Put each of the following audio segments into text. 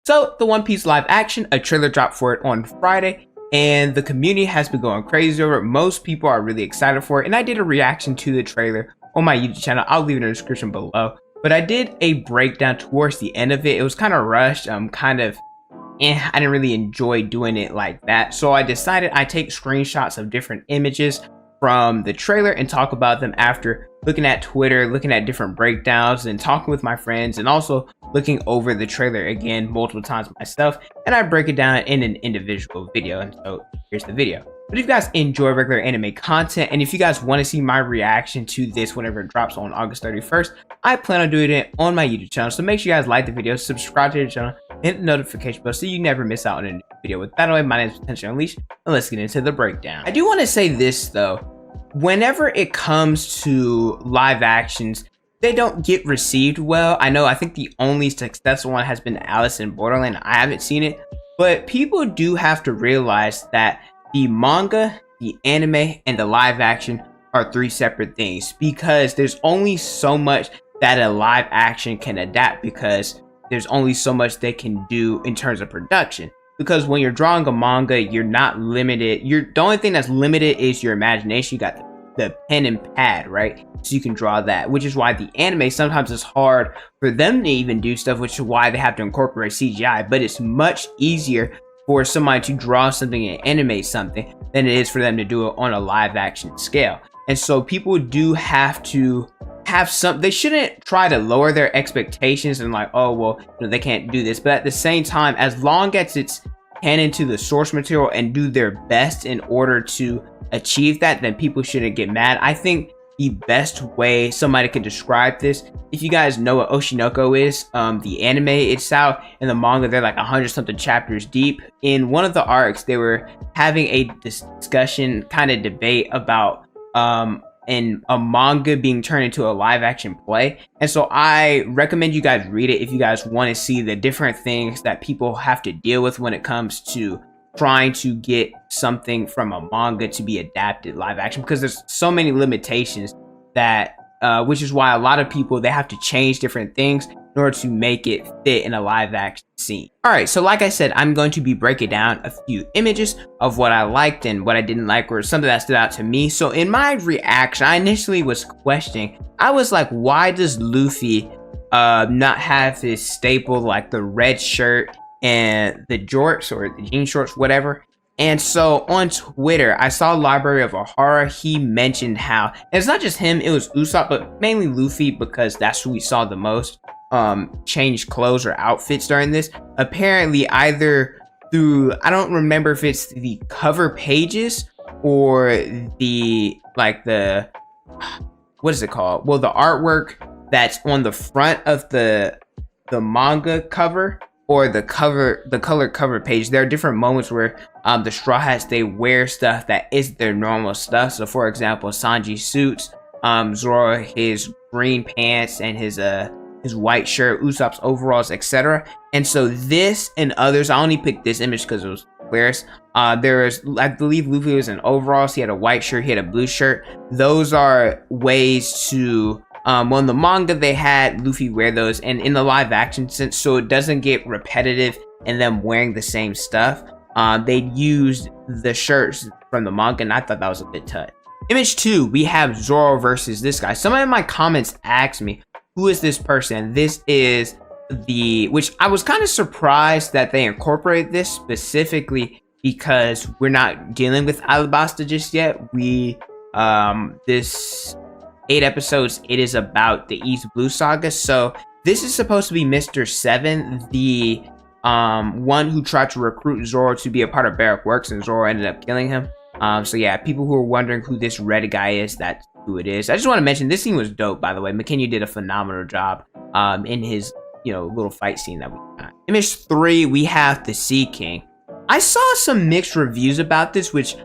So the One Piece live action, a trailer dropped for it on Friday, and the community has been going crazy over it. Most people are really excited for it, and I did a reaction to the trailer on my YouTube channel. I'll leave it in the description below. But I did a breakdown towards the end of it. It was kind of rushed. I didn't really enjoy doing it like that. So I decided I take screenshots of different images from the trailer and talk about them after looking at Twitter, looking at different breakdowns and talking with my friends, and also looking over the trailer again multiple times myself. And I break it down in an individual video. And so here's the video. But if you guys enjoy regular anime content, and if you guys want to see my reaction to this whenever it drops on August 31st, I plan on doing it on my YouTube channel. So make sure you guys like the video, subscribe to the channel, hit the notification bell so you never miss out on a new video. With that away, my name is Potential Unleashed, and let's get into the breakdown. I do want to say this though, whenever it comes to live actions, they don't get received well. I think the only successful one has been Alice in Borderland. I haven't seen it, but people do have to realize that the manga, the anime, and the live action are three separate things, because there's only so much that a live action can adapt, because there's only so much they can do in terms of production. Because when you're drawing a manga, you're not limited. The only thing that's limited is your imagination. You got the pen and pad, right? So you can draw that, which is why the anime sometimes is hard for them to even do stuff, which is why they have to incorporate CGI. But it's much easier for somebody to draw something and animate something than it is for them to do it on a live action scale. And so people do have to have they shouldn't try to lower their expectations and like, oh, well, they can't do this. But at the same time, as long as it's canon to the source material and do their best in order to achieve that, then people shouldn't get mad. I think the best way somebody could describe this, if you guys know what Oshinoko is, the anime, it's out, in the manga they're like 100 something chapters deep. In one of the arcs, they were having a discussion, kind of debate about in a manga being turned into a live action play. And so I recommend you guys read it if you guys want to see the different things that people have to deal with when it comes to trying to get something from a manga to be adapted live action, because there's so many limitations that which is why a lot of people, they have to change different things in order to make it fit in a live action scene. All right, so like I said, I'm going to be breaking down a few images of what I liked and what I didn't like, or something that stood out to me. So in my reaction, I initially was questioning, I was like, why does Luffy not have his staple, like the red shirt and the jorts or the jean shorts, whatever? And so on Twitter, I saw Library of Ohara. He mentioned how, and it's not just him, it was Usopp, but mainly Luffy, because that's who we saw the most change clothes or outfits during this. Apparently either through, I don't remember if it's the cover pages or the, like the, what is it called? Well, the artwork that's on the front of the manga cover, or the color cover page. There are different moments where the Straw Hats, they wear stuff that isn't their normal stuff. So for example, Sanji suits, Zoro his green pants and his white shirt, Usopp's overalls, etc. And so this and others, I only picked this image because it was clearest. There is, I believe Luffy was in overalls, he had a white shirt, he had a blue shirt. Those are ways to, well, in the manga they had Luffy wear those, and in the live action sense, so it doesn't get repetitive in them wearing the same stuff, they used the shirts from the manga, and I thought that was a bit tight. Image 2, we have Zoro versus this guy. Somebody in my comments asked me, who is this person? This is which I was kind of surprised that they incorporated this specifically, because we're not dealing with Alabasta just yet. This 8 episodes, it is about the East Blue Saga. So this is supposed to be Mr. 7, the one who tried to recruit Zoro to be a part of Barrack Works, and Zoro ended up killing him. So yeah, people who are wondering who this red guy is, that's who it is. I just want to mention, this scene was dope, by the way. McKinney did a phenomenal job in his, little fight scene that we got. Image 3, we have the Sea King. I saw some mixed reviews about this, which,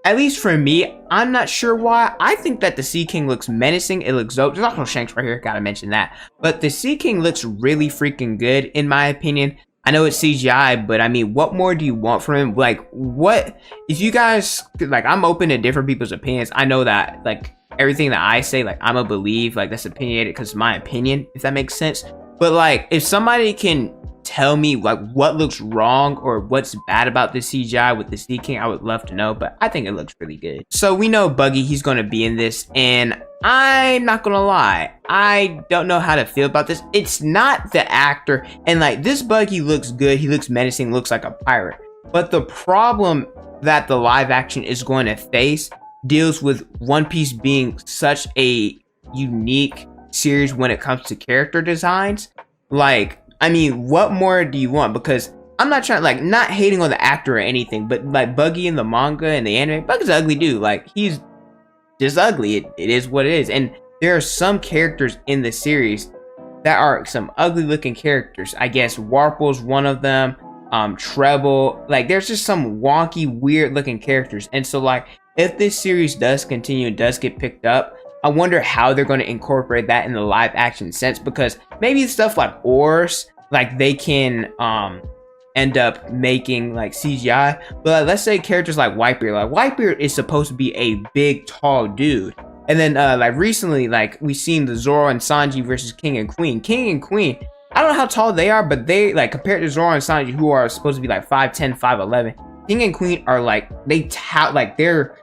at least for me, I'm not sure why. I think that the Sea King looks menacing. It looks dope. There's also Shanks right here, gotta mention that. But the Sea King looks really freaking good, in my opinion. I know it's CGI, but I mean, what more do you want from him? Like, what, if you guys, like, I'm open to different people's opinions. I know that, like, everything that I say, like, I'm a believe, like, that's opinionated because it's my opinion, if that makes sense. But like, if somebody can tell me like what looks wrong or what's bad about the CGI with the Sea King, I would love to know, but I think it looks really good. So we know Buggy, he's going to be in this, and I'm not gonna lie, I don't know how to feel about this. It's not the actor, and like this Buggy looks good, he looks menacing, looks like a pirate, but the problem that the live action is going to face deals with One Piece being such a unique series when it comes to character designs. Like, I mean, what more do you want? Because I'm not trying, like, not hating on the actor or anything, but like Buggy in the manga and the anime, Buggy's an ugly dude. Like, he's just ugly. It is what it is. And there are some characters in the series that are some ugly looking characters. I guess Warple's one of them. Treble. Like, there's just some wonky, weird looking characters. And so, like, if this series does continue and does get picked up, I wonder how they're going to incorporate that in the live action sense, because maybe stuff like oars, like they can end up making like CGI, but let's say characters like Whitebeard. Like Whitebeard is supposed to be a big tall dude, and then like recently, like we seen the Zoro and Sanji versus King and Queen. King and Queen, I don't know how tall they are, but they, like, compared to Zoro and Sanji, who are supposed to be like 5'10", 5'11", King and Queen are like, they're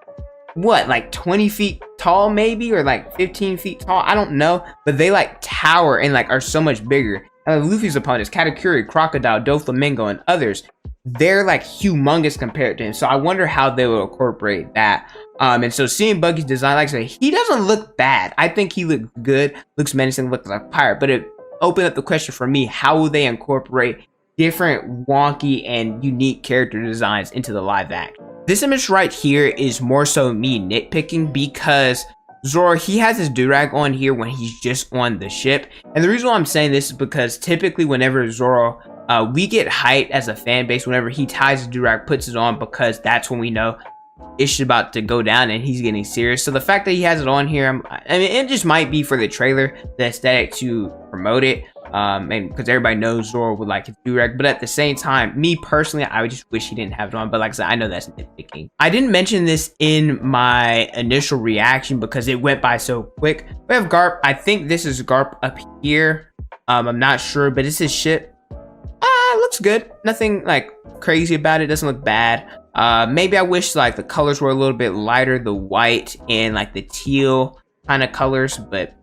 what, like 20 feet tall maybe, or like 15 feet tall, I don't know, but they like tower and like are so much bigger. And Luffy's opponents, Katakuri, Crocodile, Doflamingo, and others, they're like humongous compared to him. So I wonder how they will incorporate that. And so seeing Buggy's design, like I said, he doesn't look bad. I think he looks good, looks menacing, looks like a pirate. But it opened up the question for me: how will they incorporate different wonky and unique character designs into the live action? This image right here is more so me nitpicking, because Zoro, he has his durag on here when he's just on the ship. And the reason why I'm saying this is because typically whenever Zoro, we get hyped as a fan base whenever he ties his durag, puts it on, because that's when we know it's about to go down and he's getting serious. So the fact that he has it on here, I mean, it just might be for the trailer, the aesthetic, to promote it. And because everybody knows Zoro would like his durag, but at the same time, me personally, I would just wish he didn't have it on. But like I said, I know that's nitpicking. I didn't mention this in my initial reaction because it went by so quick. We have Garp. I think this is Garp up here. I'm not sure, but it's his ship. Looks good. Nothing like crazy about it. Doesn't look bad. Maybe I wish like the colors were a little bit lighter, the white and like the teal kind of colors, but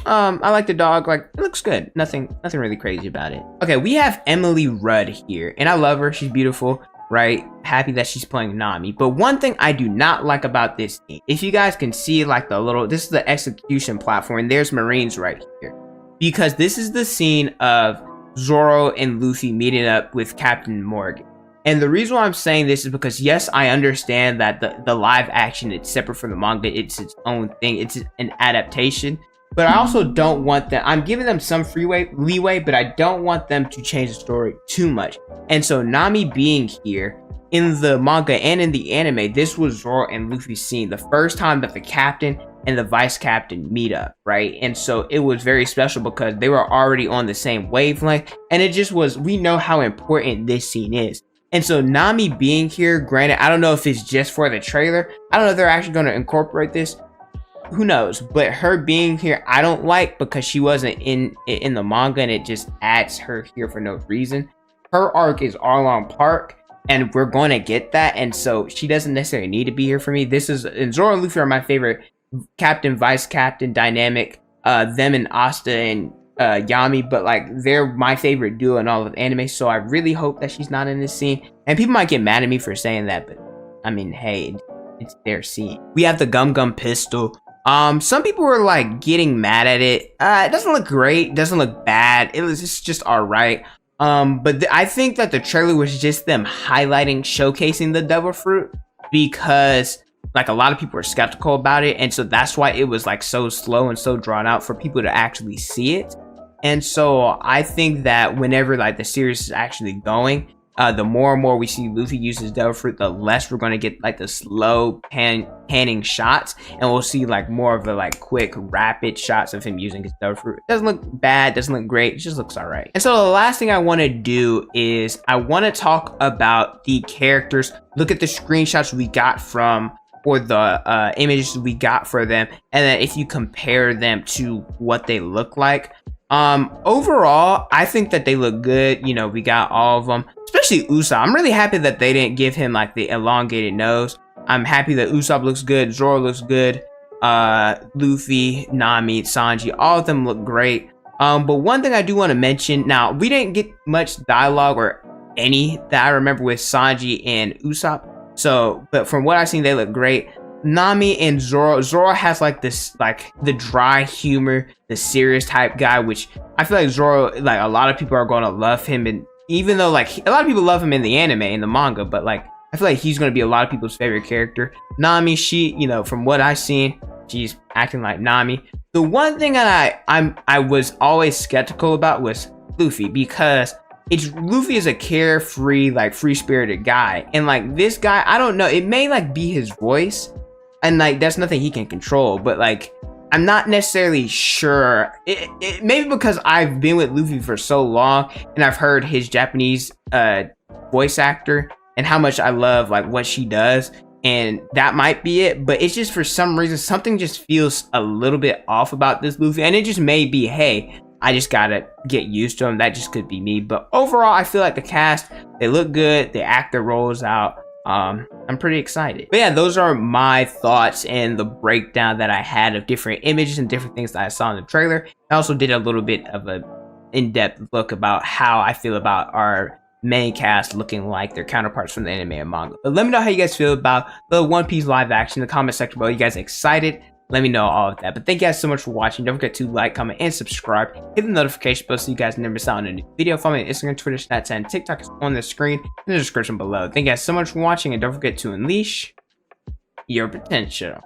I like the dog. Like, it looks good. Nothing really crazy about it. Okay, we have Emily Rudd here, and I love her. She's beautiful, right? Happy that she's playing Nami. But one thing I do not like about this scene, if you guys can see like the little, this is the execution platform, and there's Marines right here, because this is the scene of Zoro and Luffy meeting up with Captain Morgan. And the reason why I'm saying this is because, yes, I understand that the live action, it's separate from the manga, it's its own thing, it's an adaptation. But I also don't want them, I'm giving them some leeway, but I don't want them to change the story too much. And so Nami being here, in the manga and in the anime, this was Zoro and Luffy's scene, the first time that the captain and the vice captain meet up, right? And so it was very special because they were already on the same wavelength, and it just was, we know how important this scene is. And so Nami being here, granted, I don't know if it's just for the trailer, I don't know if they're actually going to incorporate this, who knows, but her being here I don't like, because she wasn't in the manga, and it just adds her here for no reason. Her arc is Arlong Park, and we're going to get that, and so she doesn't necessarily need to be here for me. This is, and Zoro and Luffy are my favorite captain vice captain dynamic, them and Asta and Yami, but like they're my favorite duo in all of anime, so I really hope that she's not in this scene. And people might get mad at me for saying that, but I mean, hey, it's their scene. We have the Gum Gum pistol. Some people were like getting mad at it. It doesn't look great, doesn't look bad, it's just all right. But I think that the trailer was just them showcasing the devil fruit, because like a lot of people are skeptical about it, and so that's why it was like so slow and so drawn out for people to actually see it. And so I think that whenever like the series is actually going, the more and more we see Luffy use his devil fruit, the less we're going to get like the slow panning shots, and we'll see like more of the like quick rapid shots of him using his devil fruit. It doesn't look bad, doesn't look great, it just looks all right. And so the last thing I want to do is I want to talk about the characters. Look at the screenshots we got from or the images we got for them, and then if you compare them to what they look like, overall I think that they look good. You know, we got all of them, especially Usopp. I'm really happy that they didn't give him like the elongated nose. I'm happy that Usopp looks good, Zoro looks good, Luffy, Nami, Sanji, all of them look great. But one thing I do want to mention, now we didn't get much dialogue or any that I remember with Sanji and Usopp, so but from what I've seen, they look great. Nami and Zoro has like this, like the dry humor, the serious type guy, which I feel like Zoro, like a lot of people are going to love him, and even though like a lot of people love him in the anime, in the manga, but like I feel like he's going to be a lot of people's favorite character. Nami, she, you know, from what I've seen, she's acting like Nami. The one thing that I was always skeptical about was Luffy, because Luffy is a carefree, like free-spirited guy, and like this guy, I don't know, it may like be his voice, and like that's nothing he can control, but like I'm not necessarily sure. It maybe because I've been with Luffy for so long and I've heard his Japanese voice actor and how much I love like what she does, and that might be it. But it's just for some reason something just feels a little bit off about this Luffy, and it just may be, hey, I just gotta get used to him. That just could be me. But overall, I feel like the cast, they look good, they act their roles out. I'm pretty excited. But yeah, those are my thoughts and the breakdown that I had of different images and different things that I saw in the trailer. I also did a little bit of a in-depth look about how I feel about our main cast looking like their counterparts from the anime and manga. But let me know how you guys feel about the One Piece live action in the comment section below. You guys excited? Let me know all of that. But thank you guys so much for watching. Don't forget to like, comment, and subscribe. Hit the notification bell so you guys never miss out on a new video. Follow me on Instagram, Twitter, Snapchat, and TikTok is on the screen in the description below. Thank you guys so much for watching, and don't forget to unleash your potential.